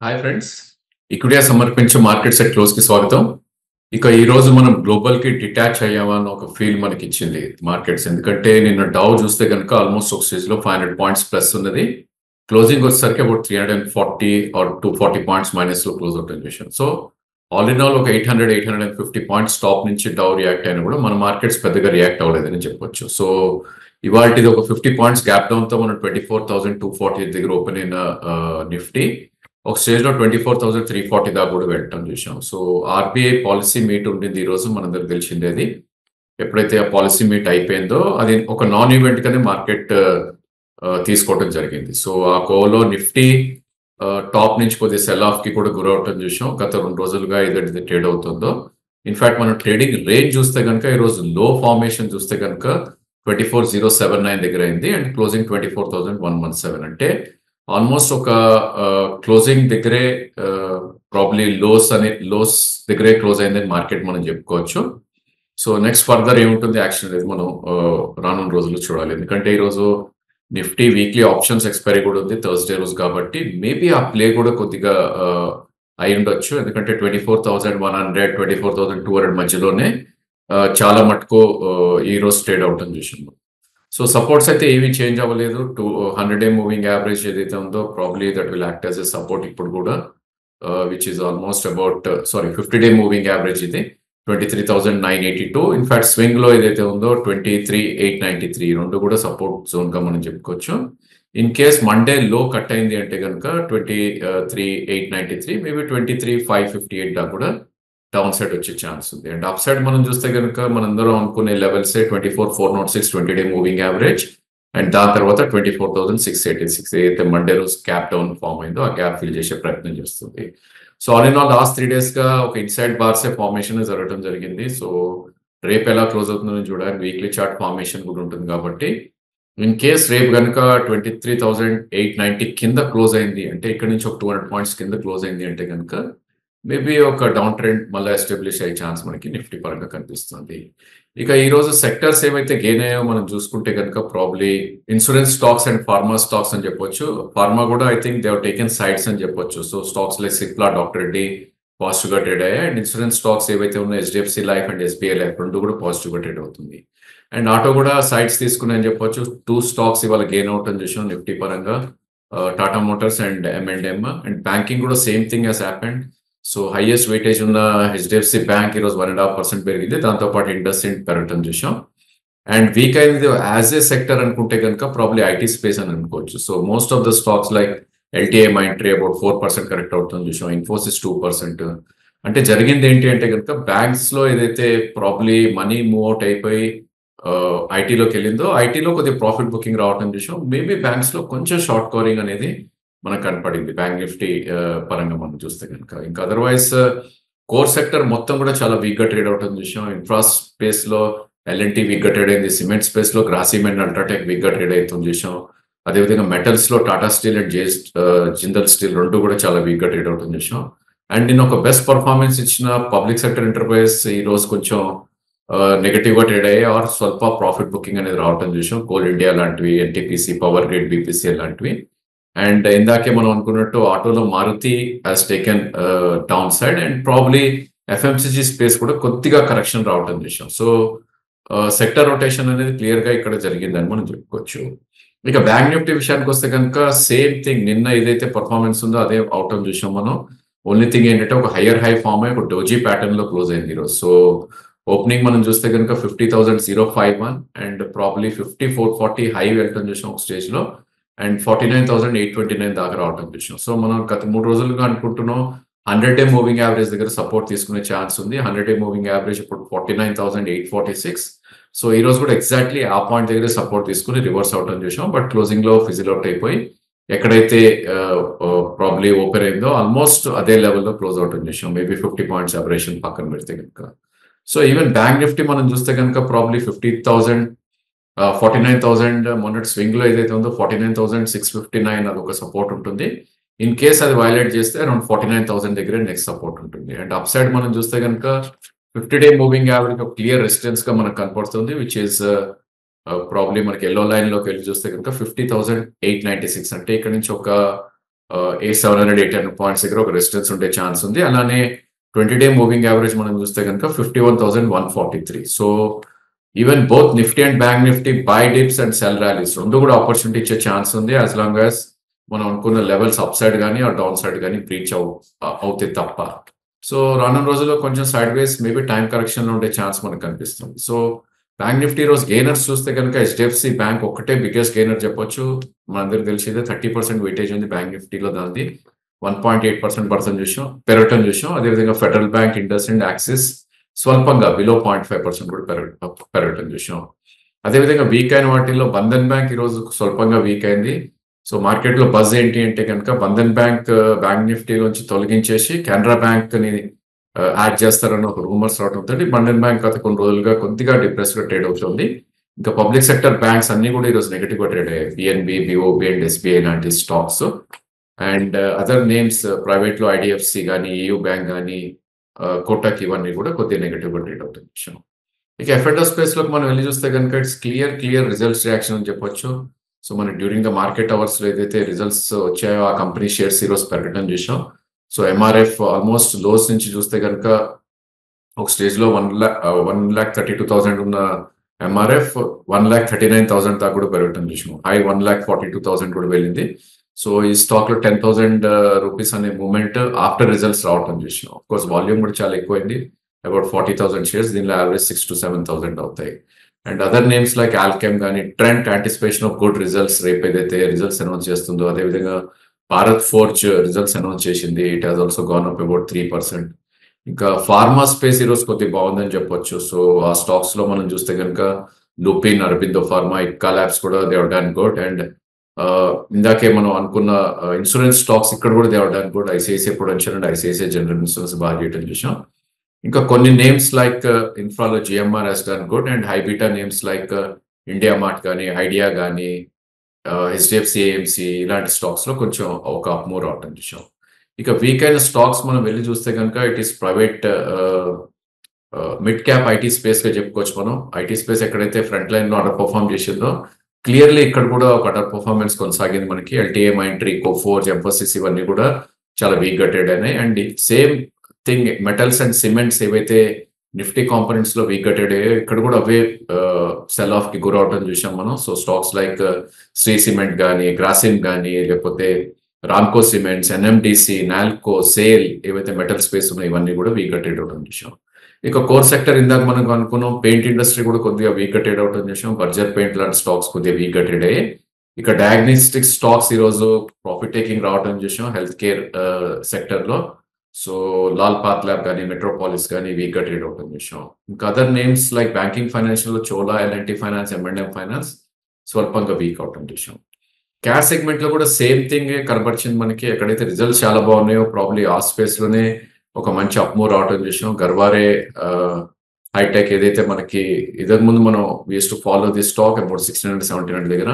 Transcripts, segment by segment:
Hi friends, ఇక్కడే సమర్పించే market set close కి స్వాగతం. ఇక ఈ రోజు మనం గ్లోబల్ కి డిటాచ్ అయ్యామా అని ఒక ఫీల్ మనకి ఇచ్చింది మార్కెట్స్. ఎందుకంటే నిన్న డౌ చూస్తే కనుక ఆల్మోస్ట్ ఒక స్టేజ్ లో 500 పాయింట్స్ ప్లస్ ఉన్నది. క్లోజింగ్ వచ్చేసరికి అబౌట్ 340 ఆర్ 240 పాయింట్స్ మైనస్ లో క్లోజ్ అవుట్ విషయం. సో ఆల్ ఇన్ ఆల్ ఒక 850 పాయింట్స్ టాప్ నుంచి డౌ రియాక్ట్ అయినా కూడా మన మార్కెట్స్ పెద్దగా రియాక్ట్ అవ్వలేదని చెప్పొచ్చు. సో ఇవాళ ఇది ఒక 50 పాయింట్స్ గ్యాప్ డౌన్ తో మనం 24,240 దగ్గర ఓపెన్ అయిన నిఫ్టీ ఒక స్టేజ్ లో 24,340 దాకా కూడా వెళ్ళటం చూసాం. సో ఆర్బీఐ పాలసీ మీట్ ఉండింది ఈ రోజు, మనందరికి తెలిసిందే. అది ఎప్పుడైతే ఆ పాలసీ మీట్ అయిపోయిందో అది ఒక నాన్ ఈవెంట్ గానే మార్కెట్ తీసుకోవడం జరిగింది. సో ఆ కోలో నిఫ్టీ టాప్ నుంచి కొద్దిగా సెల్ ఆఫ్ కి కూడా గురవటం చూసాం. గత 2 రోజులుగా ఏదైతే ట్రేడ్ అవుతుందో, ఇన్ఫాక్ట్ మనం ట్రేడింగ్ రేంజ్ చూస్తే కనుక ఈ రోజు లో ఫార్మేషన్ చూస్తే కనుక 24,079 దగ్గర అయింది అండ్ క్లోజింగ్ 24,117. అంటే ఆల్మోస్ట్ ఒక క్లోజింగ్ దగ్గరే ప్రాబ్లీ లోస్ దగ్గరే క్లోజ్ అయిందని మార్కెట్ మనం చెప్పుకోవచ్చు. సో నెక్స్ట్ ఫర్దర్ ఏముంటుంది యాక్షన్ అనేది మనం రానున్న రోజుల్లో చూడాలి. ఎందుకంటే ఈరోజు నిఫ్టీ వీక్లీ ఆప్షన్స్ ఎక్స్పైరీ కూడా ఉంది థర్స్డే రోజు, కాబట్టి మేబీ ఆ ప్లే కూడా కొద్దిగా అయి ఉండొచ్చు. ఎందుకంటే 24,100 24,200 మధ్యలోనే చాలా మటుకు ఈ రోజు ట్రేడ్ అవటం చూసాము. సో సపోర్ట్స్ అయితే ఏమీ చేంజ్ అవ్వలేదు. 100-డే మూవింగ్ యావరేజ్ ఏదైతే ఉందో probably that will act as a support ఇప్పుడు కూడా, విచ్ ఈస్ ఆల్మోస్ట్ అబౌట్ 50-డే మూవింగ్ యావరేజ్ ఇది 23,982. ఇన్ఫాక్ట్ స్వింగ్ లో ఏదైతే ఉందో 23,893 రెండు కూడా సపోర్ట్ జోన్ గా మనం చెప్పుకోవచ్చు. ఇన్ కేస్ మండే లో కట్ అయింది అంటే కనుక 23,893 మేబీ 23,558 దాకా కూడా డౌన్ సైడ్ వచ్చే ఛాన్స్ ఉంది. అండ్ అప్ సైడ్ మనం చూస్తే కనుక మనందరం అనుకునే లెవెల్స్ 24,406 20-డే మూవింగ్ యావరేజ్ అండ్ దాని తర్వాత 24,686 ఏదైతే మండే రోజు క్యాప్ డౌన్ ఫామ్ అయిందో ఆ క్యాప్ ఫిల్ చేసే ప్రయత్నం చేస్తుంది. So all in all last 3 days గా ఒక ఇన్సైడ్ బార్సే ఫార్మేషన్ జరగడం జరిగింది. సో రేపు ఎలా క్లోజ్ అవుతుందని చూడాలి. వీక్లీ చార్ట్ ఫార్మేషన్ కూడా ఉంటుంది కాబట్టి ఇన్ కేస్ రేపు కనుక 23,890 కింద క్లోజ్ అయింది అంటే ఇక్కడ నుంచి ఒక 200 పాయింట్స్ కింద క్లోజ్ అయింది అంటే కనుక మేబీ ఒక డౌన్ ట్రెండ్ మళ్ళీ ఎస్టాబ్లిష్ అయ్యే ఛాన్స్ మనకి నిఫ్టీ పరంగా కనిపిస్తుంది. ఇక ఈ రోజు సెక్టర్స్ ఏవైతే గెయిన్ అయ్యాయో మనం చూసుకుంటే కనుక probably insurance stocks and pharma stocks అని చెప్పొచ్చు. ఫార్మా కూడా I think they have taken sides అని చెప్పొచ్చు. So stocks like Cipla, doctor Reddy positive గా ట్రేడ్ అయ్యాయి. అండ్ ఇన్సూరెన్స్ స్టాక్స్ ఏవైతే ఉన్నాయో HDFC life and SBI life రెండు కూడా పాజిటివ్ గా ట్రేడ్ అవుతుంది. అండ్ ఆటో కూడా సైడ్స్ తీసుకున్నాయని చెప్పొచ్చు. 2 స్టాక్స్ ఇవాళ గెయిన్ అవుట్ అని చూసాం నిఫ్టీ పరంగా, Tata Motors and M&M. And banking కూడా same thing has happened. So highest weightage ఉన్న హెచ్డిఎఫ్సి బ్యాంక్ ఈరోజు 1.5% పెరిగింది. దాంతోపాటు ఇండస్ఇండ్ పెరగటం చూసాం. అండ్ వీక్ అయింది యాజ్ ఏ సెక్టర్ అనుకుంటే కనుక ప్రాబ్లీ ఐటీ స్పేస్ అని అనుకోవచ్చు. So most of the stocks like LTI, Mindtree about 4% correct అవుతుంది చూసాం. ఇన్ఫోసిస్ 2%. అంటే జరిగింది ఏంటి అంటే కనుక బ్యాంక్స్ లో ఏదైతే ప్రాబ్లీ మనీ మూవ్ అవుట్ అయిపోయి ఐటీలోకి వెళ్ళిందో ఐటీలో కొద్దిగా ప్రాఫిట్ బుకింగ్ రావటం చూసాం. మేబీ బ్యాంక్స్ లో కొంచెం షార్ట్ కవరింగ్ అనేది మనకు కనపడింది బ్యాంక్ నిఫ్టీ పరంగా మనం చూస్తే కనుక. ఇంకా అదర్వైజ్ కోర్ సెక్టర్ మొత్తం కూడా చాలా వీక్ గా ట్రేడ్ అవటం చూసాం. ఇన్ఫ్రా స్పేస్ లో ఎల్ఎన్టీ వీక్ గా ట్రేడ్ అయింది. సిమెంట్ స్పేస్ లో గ్రాసిమ్ అండ్ అల్ట్రాటెక్ వీక్ గా ట్రేడ్ అవుతుంది చూసాం. అదేవిధంగా మెటల్స్ లో Tata steel and Jindal steel రెండు కూడా చాలా వీక్ గా ట్రేడ్ అవుతుంది చూసాం. అండ్ నేను ఒక బెస్ట్ పర్ఫార్మెన్స్ ఇచ్చిన పబ్లిక్ సెక్టర్ ఎంటర్ప్రైజ్ ఈ రోజు కొంచెం నెగటివ్ గా ట్రేడ్ అయ్యాయి ఆర్ స్వల్ప ప్రాఫిట్ బుకింగ్ అనేది రావటం చూసాం. కోల్ ఇండియా లాంటివి, ఎన్టీపీసీ, పవర్ గ్రిడ్, బీపీసీఎల్ లాంటివి. అండ్ ఇందాకే మనం అనుకున్నట్టు ఆటోలో Maruti has taken downside and probably FMCG space కూడా కొద్దిగా కరెక్షన్ రావటం చూసాం. సో సెక్టర్ రొటేషన్ అనేది క్లియర్ గా ఇక్కడ జరిగిందని మనం చెప్పుకోవచ్చు. ఇక బ్యాంక్ నిఫ్టీ విషయానికి వస్తే కనుక సేమ్ థింగ్, నిన్న ఏదైతే పర్ఫార్మెన్స్ ఉందో అదే అవటం చూసాం మనం. ఓన్లీ థింగ్ ఏంటంటే ఒక హయ్యర్ హై ఫామ్ అయ్యి ఒక డోజీ ప్యాటర్న్ లో క్లోజ్ అయింది ఈరోజు. సో ఓపెనింగ్ మనం చూస్తే కనుక 50,051 అండ్ ప్రాబ్లీ 5440 హై వెళ్ళటం చూసాం ఒక స్టేజ్ లో అండ్ 49,829 దాకా రావటం చూసాం. సో మనం గత 3 రోజులుగా అనుకుంటున్నాం 100-డే మూవింగ్ యావరేజ్ దగ్గర సపోర్ట్ తీసుకునే ఛాన్స్ ఉంది. 100-డే మూవింగ్ యావరేజ్ ఇప్పుడు 49,846. సో ఈ రోజు కూడా ఎగ్జాక్ట్లీ ఆ పాయింట్ దగ్గర సపోర్ట్ తీసుకుని రివర్స్ అవటం చూసాం. బట్ క్లోజింగ్ లో ఫిజిల్ అవుట్ అయిపోయి ఎక్కడైతే ప్రాబ్లీ ఓపెన్ అయిందో ఆల్మోస్ట్ అదే లెవెల్లో క్లోజ్ అవటం చూసాం. మేబీ 50 పాయింట్స్ అబరేషన్ పక్కన పెడితే కనుక. సో ఈవెన్ బ్యాంక్ నిఫ్టీ మనం చూస్తే కనుక ప్రాబ్లీ 50,000 49,000 మొన్నటి స్వింగ్ లో ఏదైతే ఉందో 49,659 అది ఒక సపోర్ట్ ఉంటుంది. ఇన్ కేస్ అది వైలేట్ చేస్తే అరౌండ్ 49,000 దగ్గర నెక్స్ట్ సపోర్ట్ ఉంటుంది. అండ్ అప్ సైడ్ మనం చూస్తే కనుక 50-డే మూవింగ్ యావరేజ్ ఒక క్లియర్ రెసిస్టెన్స్ గా మనకు కనపడుతుంది, విచ్ ఈస్ ప్రాబ్లీ మనకి ఎల్లో లైన్ లోకి వెళ్ళి చూస్తే కనుక 50,896. అంటే ఇక్కడ నుంచి ఒక ఏ 700-800 పాయింట్స్ దగ్గర ఒక రెసిస్టెన్స్ ఉండే ఛాన్స్ ఉంది. అలానే 20-డే మూవింగ్ యావరేజ్ మనం చూస్తే కనుక 51,143. So even both Nifty and bank Nifty buy dips and sell rallies రెండు కూడా ఆపర్చునిటీ ఇచ్చే ఛాన్స్ ఉంది, యాజ్ లాంగ్ యాజ్ మనం అనుకున్న లెవెల్స్ అప్ సైడ్ కానీ ఆ డౌన్ సైడ్ కానీ బ్రీచ్ అవుతాయి తప్ప. సో రానున్న రోజుల్లో కొంచెం సైడ్ వేస్ మేబీ టైం కరెక్షన్ లో ఉండే ఛాన్స్ మనకు కనిపిస్తుంది. సో బ్యాంక్ నిఫ్టీ రోజు గెయినర్స్ చూస్తే కనుక హెచ్డిఎఫ్సి బ్యాంక్ ఒక్కటే బిగ్గెస్ట్ గెయినర్ చెప్పొచ్చు. మనందరికి తెలిసిందే 30% వెయిటేజ్ ఉంది బ్యాంక్ నిఫ్టీలో, దాన్ని 1.8% పెరగటం చూసాం. అదేవిధంగా federal bank, Indus and axis స్వల్పంగా బిలో 0.5% కూడా పెరగటం చూసాం. అదేవిధంగా వీక్ అయిన వాటిల్లో బంధన్ బ్యాంక్ ఈరోజు స్వల్పంగా వీక్ అయింది. సో మార్కెట్లో బజ్ ఏంటి అంటే కనుక బంధన్ బ్యాంక్ బ్యాంక్ నిఫ్టీలోంచి తొలగించేసి కెనరా బ్యాంక్ ని యాడ్ చేస్తారన్న ఒక రూమర్స్ రావడంతో బంధన్ బ్యాంక్ గత కొన్ని రోజులుగా కొద్దిగా డిప్రెస్ గా ట్రేడ్ అవుతుంది. ఇంకా పబ్లిక్ సెక్టర్ బ్యాంక్స్ అన్ని కూడా ఈరోజు నెగిటివ్ గా ట్రేడ్ అయ్యాయి, పిఎన్బి, బిఓబి అండ్ ఎస్బీఐ లాంటి stocks. And other names private లో ఐడిఎఫ్సి కానీ, ఏయూ బ్యాంక్ కానీ, కోటక్ ఇవన్నీ కూడా కొద్దిగా నెగిటివ్ గా ట్రేడ్ అవుతుంది. ఇక ఎఫ్ఎండో స్పేస్ లోకి మనం వెళ్ళి చూస్తే కనుక ఇట్స్ క్లియర్ రిజల్ట్స్ రియాక్షన్ అని చెప్పొచ్చు. సో మనం డ్యూరింగ్ ద మార్కెట్ అవర్స్ లో ఏదైతే రిజల్ట్స్ వచ్చాయో ఆ కంపెనీ షేర్స్ ఈరోజు పెరగడం చూసాం. సో ఎంఆర్ఎఫ్ ఆల్మోస్ట్ లోస్ నుంచి చూస్తే కనుక ఒక స్టేజ్ లో 1,32,000 ఉన్న ఎంఆర్ఎఫ్ 1,39,000 దాకా కూడా పెరగటం చూసాం. హై 1,42,000 కూడా వెళ్ళింది. సో ఈ స్టాక్ లో 10,000 రూపీస్ అనే మూమెంట్ ఆఫ్టర్ రిజల్ట్స్ రావటం చూసాం. ఆఫ్ కోర్స్ వాల్యూమ్ కూడా చాలా ఎక్కువైంది, అబౌట్ 40,000 షేర్స్. దీనిలో యావరేజ్ 6,000 to 7,000 అవుతాయి. And other names like Alkem కానీ, Trent anticipation of good results రేపు ఏదైతే రిజల్ట్స్ అనౌన్స్ చేస్తుందో, అదేవిధంగా భారత్ ఫోర్జ్ రిజల్ట్స్ అనౌన్స్ చేసింది, it has also gone up about 3%. ఇంకా ఫార్మా స్పేస్ ఈరోజు కొద్దిగా బాగుందని చెప్పొచ్చు. సో ఆ స్టాక్స్ లో మనం చూస్తే కనుక లూపిన్, అరబిందో ఫార్మా, ఇక్కా ల్యాబ్స్ కూడా they have done good. And ఇందాకే మనం అనుకున్న ఇన్సూరెన్స్ స్టాక్స్ ఇక్కడ కూడా they have done good. ICICI Prudential and ICICI General Insurance బాగా చేయడం చూసాం. ఇంకా కొన్ని నేమ్స్ లైక్ ఇన్ఫ్రాలో GMR has done good. And high beta names like India Mart కానీ, ఐడియా కానీ, హెచ్డిఎఫ్సి ఏఎంసి ఇలాంటి స్టాక్స్ లో కొంచెం ఒక అప్ మూవ్ రావటం చూసాం. ఇక వీక్ అయిన స్టాక్స్ మనం వెళ్ళి చూస్తే కనుక it is private mid cap IT space గా చెప్పుకోవచ్చు మనం. ఐటీ స్పేస్ ఎక్కడైతే ఫ్రంట్ లైన్ లో అండర్ పర్ఫార్మ్ చేసిందో క్లియర్లీ ఇక్కడ కూడా ఒక అండర్ పర్ఫార్మెన్స్ కొనసాగింది మనకి. ఎల్టీఏ, మైంట్రీ, కోఫోర్జ్, ఎంఫోసిస్ ఇవన్నీ కూడా చాలా వీక్ గా ట్రేడ్ అయినాయి. And same thing metals and cements ఏవైతే నిఫ్టీ కాంపోనెంట్స్ లో వీక్ గా ట్రేడ్ అయ్యాయో ఇక్కడ కూడా అవే సెల్ ఆఫ్ కి గురవటం చూసాం మనం. So stocks like Shree cement కానీ, గ్రాసిమ్ కానీ, లేకపోతే Ramco cements, NMDC, NALCO, SAIL ఏవైతే మెటల్ స్పేస్ ఉన్నాయో ఇవన్నీ కూడా వీక్ గా ట్రేడ్ అవటం చూసాం. ఇక కోర్ సెక్టర్ ఇందాక మనం అనుకున్నాం, పెయింట్ ఇండస్ట్రీ కూడా కొద్దిగా వీక్ గా ట్రేడ్ అవటం చూసాం. బర్జర్ పెయింట్ లాంటి స్టాక్స్ కొద్దిగా వీక్ గా ట్రేడ్ అయ్యాయి. ఇక డయాగ్నోస్టిక్ స్టాక్స్ ఈ రోజు ప్రాఫిట్ టేకింగ్ రావటం చూసాం హెల్త్ కేర్ సెక్టర్ లో. సో లాల్ పాత్ ల్యాబ్ కానీ, మెట్రోపాలిస్ కానీ వీక్ గా ట్రేడ్ అవటం చూసాం. ఇంకా other names like banking financial లో చోలా, ఎల్ఎన్టీ ఫైనాన్స్, ఎంఎండ్ఎం ఫైనాన్స్ స్వల్పంగా వీక్ అవటం చూసాం. క్యాష్ సెగ్మెంట్ లో కూడా సేమ్ థింగ్ కనబరిచింది మనకి. ఎక్కడైతే రిజల్ట్స్ చాలా బాగున్నాయో ప్రాబ్లీ ఆ స్పేస్ లోనే ఒక మంచి అప్మూవ్ రావటం చూసాం. గర్వారే హైటెక్ ఏదైతే మనకి ఇదకు ముందు మనం use to follow the stock about 1600-1700 దగ్గర,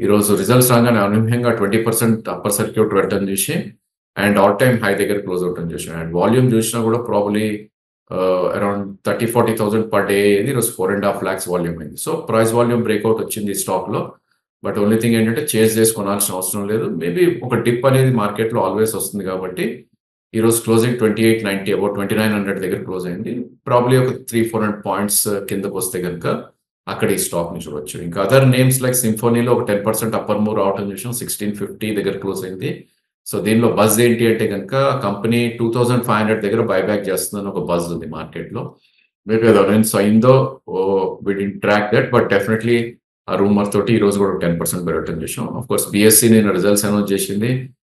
ఈ రోజు రిజల్ట్స్ రాగానే అనూహ్యంగా 20% అప్పర్ సర్క్యూట్ రిటర్న్ చేసి అండ్ ఆల్ టైమ్ హై దగ్గర క్లోజ్ అవటం చూసాం. అండ్ వాల్యూమ్ చూసినా కూడా ప్రాబ్లీ అరౌండ్ 30-40,000 పర్ డే అయింది. ఈరోజు 4.5 lakhs వాల్యూమ్ అయింది. సో ప్రైస్ వాల్యూమ్ బ్రేక్అవుట్ వచ్చింది ఈ స్టాక్ లో. బట్ ఓన్లీ థింగ్ ఏంటంటే చేంజ్ చేసుకోవాల్సిన అవసరం లేదు. మేబీ ఒక డిప్ అనేది మార్కెట్ లో ఆల్వేస్ వస్తుంది కాబట్టి ఈ రోజు క్లోజింగ్ 2890 అబౌట్ 2900 దగ్గర క్లోజ్ అయింది. ప్రాబ్లీ ఒక 300-400 పాయింట్స్ కిందకు వస్తే కనుక అక్కడ ఈ స్టాక్ ని చూడొచ్చు. ఇంకా అదర్ నేమ్స్ లైక్ సింఫోనీలో ఒక 10% అప్పర్ మూవ్ రావటం చూసాం. 1650 దగ్గర క్లోజ్ అయింది. సో దీనిలో బజ్ ఏంటి అంటే కనుక కంపెనీ 2500 దగ్గర బైబ్యాక్ చేస్తుందని ఒక బజ్ ఉంది మార్కెట్ లో. మేబీ అది అనౌన్స్ అయిందో we didn't track that, but definitely ఆ రూమర్ తోటి ఈ రోజు కూడా 10% పెరగటం చూసాం. ఆఫ్ కోర్స్ బిఎస్సి నేను రిజల్ట్స్ అనౌన్స్ చేసింది,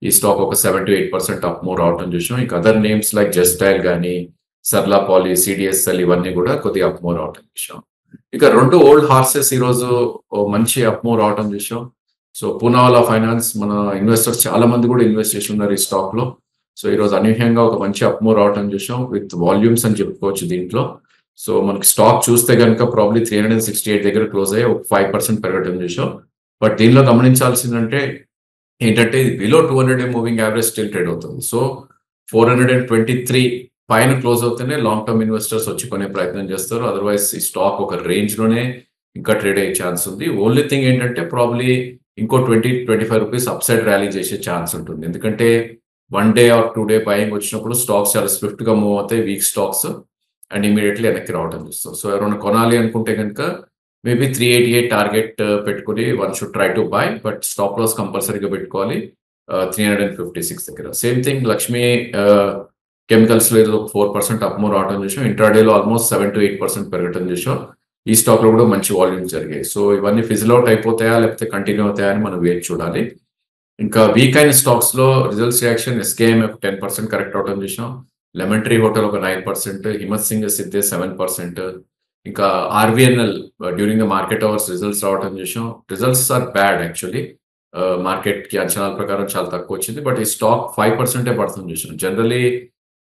ఈ స్టాక్ ఒక 7-8% అప్ మూవ్ రావటం చూసాం. ఇంకా అదర్ నేమ్స్ లైక్ జస్టైల్ కానీ, సర్లా పాలి, సిడిఎస్ఎల్ ఇవన్నీ కూడా కొద్దిగా అప్ మూవ్ రావటం చూసాం. ఇక రెండు ఓల్డ్ హార్సెస్ ఈ రోజు మంచి అప్ మూవ్ రావటం చూసాం. సో పూనావాలా ఫైనాన్స్, మన ఇన్వెస్టర్స్ చాలా మంది కూడా ఇన్వెస్ట్ చేసి ఉన్నారు ఈ స్టాక్ లో. సో ఈ రోజు అనూహ్యంగా ఒక మంచి అప్ మూవ్ రావటం చూసాం విత్ వాల్యూమ్స్ అని చెప్పుకోవచ్చు దీంట్లో. సో మనకి స్టాక్ చూస్తే కనుక ప్రాబ్లీ 368 దగ్గర క్లోజ్ అయ్యి ఒక 5% పెరగటం చూసాం. బట్ దీనిలో గమనించాల్సిందంటే ఏంటంటే ఇది below 200-day moving average still trade అవుతుంది. సో 423 పైన క్లోజ్ అవుతేనే లాంగ్ టర్మ్ ఇన్వెస్టర్స్ వచ్చి కొనే ప్రయత్నం చేస్తారు. అదర్వైజ్ ఈ స్టాక్ ఒక రేంజ్ లోనే ఇంకా ట్రేడ్ అయ్యే ఛాన్స్ ఉంది. ఓన్లీ థింగ్ ఏంటంటే ప్రాబ్లీ ఇంకో 20-25 రూపీస్ అప్ సైడ్ ర్యాలీ చేసే ఛాన్స్ ఉంటుంది. ఎందుకంటే 1 డే ఆర్ 2 డే బయింగ్ వచ్చినప్పుడు స్టాక్స్ చాలా స్విఫ్ట్‌గా మూవ్ అవుతాయి. వీక్ స్టాక్స్ అండ్ ఇమ్మీడియేట్‌లీ వెనక్కి రావడం చూస్తాం. సో ఎవరైనా కొనాలి అనుకుంటే గనుక మేబీ 388 టార్గెట్ పెట్టుకొని one should try to buy. But stop loss కంపల్సరీగా పెట్టుకోవాలి 356 దగ్గర. సేమ్ థింగ్ లక్ష్మీ కెమికల్స్‌లో ఏదో 4% అప్ మూవ్ రావడం చూసాం. ఇంట్రాడేలో ఆల్మోస్ట్ 7-8% పెరగటం చూసాం. ఈ స్టాక్‌లో కూడా మంచి వాల్యూమ్స్ జరిగాయి. సో ఇవన్నీ ఫిజిల్ అవుట్ అయిపోతాయా? లేకపోతే కంటిన్యూ అవుతాయా? అని మనం వేచి చూడాలి. ఇంకా వీక్ అయిన స్టాక్స్‌లో రిజల్ట్స్ రియాక్షన్ ఎస్కేఎంఎఫ్ 10% కరెక్ట్ అవటం చూసాం. లెమన్ ట్రీ హోటల్ ఒక 9%, హిమ్మత్ సింగ్ సిద్ధే 7%, ఇంకా RVNL during the market hours results రావటం చూసాం. Results are bad actually. మార్కెట్‌కి అంచనాల ప్రకారం చాలా తక్కువ వచ్చింది. బట్ ఈ స్టాక్ 5% పడుతుంది చూసాం. జనరల్లీ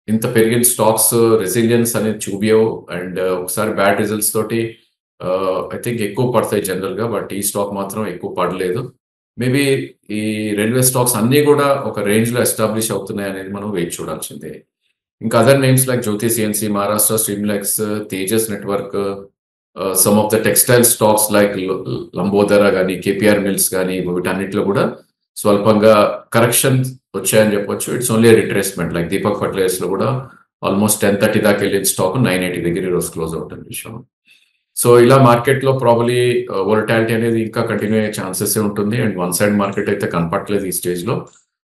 ఇంత పెరిగిన స్టాక్స్ రెసిలియన్స్ అనేది చూపియవు. అండ్ ఒకసారి బ్యాడ్ రిజల్ట్స్ తోటి ఐ థింక్ ఎక్కువ పడతాయి జనరల్‌గా. బట్ ఈ స్టాక్ మాత్రం ఎక్కువ పడలేదు. మేబీ ఈ రైల్వే స్టాక్స్ అన్నీ కూడా ఒక రేంజ్‌లో ఎస్టాబ్లిష్ అవుతున్నాయి అనేది మనం వేచి చూడాల్సిందే. ఇంకా other names like Jyoti CNC, Maharashtra Seamless, Tejas Network, some of the textile stocks like Lambodhara గాని, కేపీఆర్ మిల్స్ గాని వీటన్నిటిలో కూడా స్వల్పంగా కరెక్షన్ వచ్చాయని చెప్పొచ్చు. It's only retracement. Like Deepak ఫర్టిలైజర్స్‌లో కూడా ఆల్మోస్ట్ 1030 దాకా వెళ్ళిన స్టాక్ 980 దగ్గర ఈరోజు క్లోజ్ అవుట్ విషయం. సో ఇలా మార్కెట్‌లో ప్రాబబ్లీ వోలటాలిటీ అనేది ఇంకా కంటిన్యూ అయ్యే ఛాన్సెసే ఉంటుంది. అండ్ వన్ సైడ్ మార్కెట్ అయితే కనపట్లేదు ఈ స్టేజ్‌లో.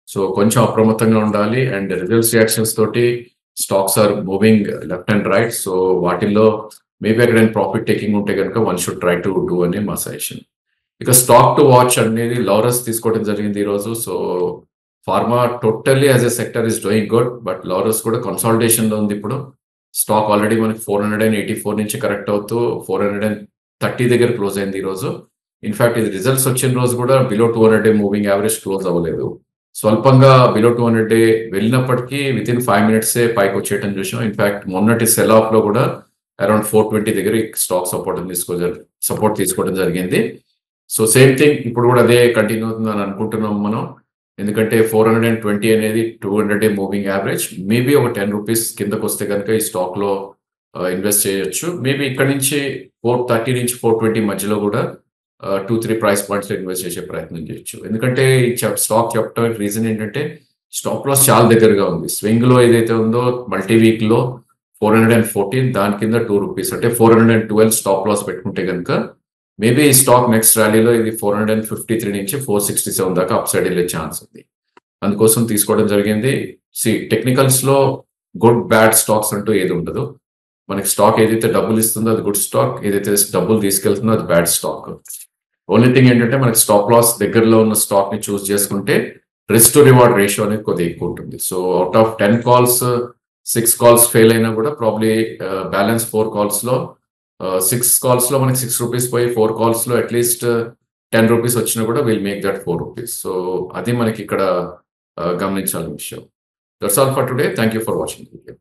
సో కొంచెం అప్రమత్తంగా ఉండాలి. అండ్ రిజల్ట్స్ రియాక్షన్స్ తోటి stocks are moving left and right. So వాటిల్లో మేబీ ఎక్కడైనా ప్రాఫిట్ టేకింగ్ ఉంటే గనుక one should try to do అని మా సజెషన్. ఇక స్టాక్ టు వాచ్ అనేది లౌరస్ తీసుకోవడం జరిగింది ఈరోజు. So pharma totally as a sector is doing good. But Laurus కూడా కన్సాలిడేషన్‌లో ఉంది ఇప్పుడు. స్టాక్ ఆల్రెడీ మనకి 484 నుంచి కరెక్ట్ అవుతూ 430 దగ్గర క్లోజ్ అయింది ఈరోజు. ఇన్‌ఫాక్ట్ ఇది రిజల్ట్స్ వచ్చిన రోజు కూడా below 200 day moving average close అవ్వలేదు. స్వల్పంగా బిలో 200 డే వెళ్ళినప్పటికీ వితిన్ 5 మినిట్సే పైకి వచ్చేయటం చూసాం. ఇన్‌ఫాక్ట్ మొన్నటి సెల్ ఆఫ్‌లో కూడా అరౌండ్ 420 దగ్గర ఈ స్టాక్ సపోర్ట్ తీసుకోవడం జరిగింది. సో సేమ్ థింగ్ ఇప్పుడు కూడా అదే కంటిన్యూ అవుతుందని అనుకుంటున్నాం మనం. ఎందుకంటే 420 అనేది 200 డే మూవింగ్ యావరేజ్. మేబీ ఒక 10 రూపీస్ కిందకొస్తే గనుక ఈ స్టాక్‌లో ఇన్వెస్ట్ చేయొచ్చు. మేబీ ఇక్కడ నుంచి 430 నుంచి 420 మధ్యలో కూడా 2-3 ప్రైస్ పాయింట్స్‌లో ఇన్వెస్ట్ చేసే ప్రయత్నం చేయొచ్చు. ఎందుకంటే ఈ స్టాక్ చెప్పడానికి రీజన్ ఏంటంటే స్టాప్ లాస్ చాలా దగ్గరగా ఉంది. స్వింగ్‌లో ఏదైతే ఉందో మల్టీ వీక్‌లో 414 దాని కింద 2 రూపీస్ అంటే 412 స్టాప్ లాస్ పెట్టుకుంటే గనుక మేబీ ఈ స్టాక్ నెక్స్ట్ ర్యాలీలో ఇది 453 నుంచి 467 దాకా అప్ సైడ్ వెళ్ళే ఛాన్స్ ఉంది. అందుకోసం తీసుకోవడం జరిగింది. టెక్నికల్స్‌లో గుడ్, బ్యాడ్ స్టాక్స్ అంటూ ఏది ఉండదు. మనకి స్టాక్ ఏదైతే డబ్బులు ఇస్తుందో అది గుడ్ స్టాక్. ఏదైతే డబ్బులు తీసుకెళ్తుందో అది బ్యాడ్ స్టాక్. ఓన్లీ థింగ్ ఏంటంటే మనకి స్టాప్ లాస్ దగ్గరలో ఉన్న స్టాక్‌ని చూస్ చేసుకుంటే రిస్క్ టు రివార్డ్ రేషియో అనేది కొద్దిగా ఎక్కువ ఉంటుంది. So out of 10 calls 6 calls fail అయినా కూడా ప్రాబబ్లీ బ్యాలెన్స్ 4 కాల్స్‌లో 6 కాల్స్‌లో మనకి 6 రూపీస్ పోయి 4 కాల్స్‌లో అట్‌లీస్ట్ 10 రూపీస్ వచ్చినా కూడా will make that 4 rupees. So అది మనకి ఇక్కడ గమనించాల్సిన విషయం. That's all for today. Thank you for watching the video.